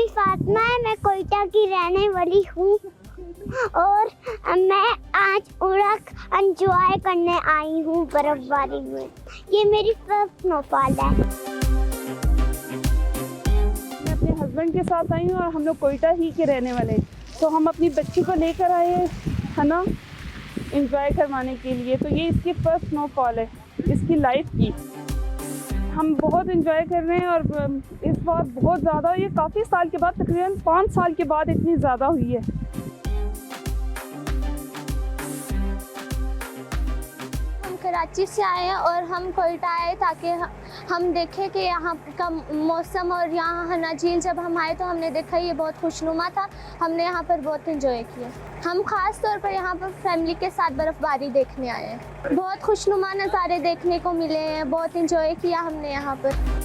भी फातिमा है, मैं कोयटा की रहने वाली हूँ और मैं आज उड़क एंजॉय करने आई हूँ बर्फबारी में। ये मेरी फर्स्ट स्नोफॉल है। मैं अपने हस्बैंड के साथ आई हूँ और हम लोग कोयटा ही के रहने वाले हैं, तो हम अपनी बच्ची को लेकर आए हैं ना एंजॉय करवाने के लिए। तो ये इसकी फर्स्ट स्नोफॉल है इसकी लाइफ की। हम बहुत एंजॉय कर रहे हैं और इस बार बहुत ज़्यादा, ये काफ़ी साल के बाद, तकरीबन 5 साल के बाद इतनी ज़्यादा हुई है। हम कराची से आए हैं और हम कोयटा आए ताकि हम देखें कि यहाँ का मौसम, और यहाँ हना झील जब हम आए तो हमने देखा ये बहुत खुशनुमा था। हमने यहाँ पर बहुत एंजॉय किया। हम ख़ास तौर पर यहाँ पर फैमिली के साथ बर्फ़बारी देखने आए हैं। बहुत खुशनुमा नज़ारे देखने को मिले हैं, बहुत एंजॉय किया हमने यहाँ पर।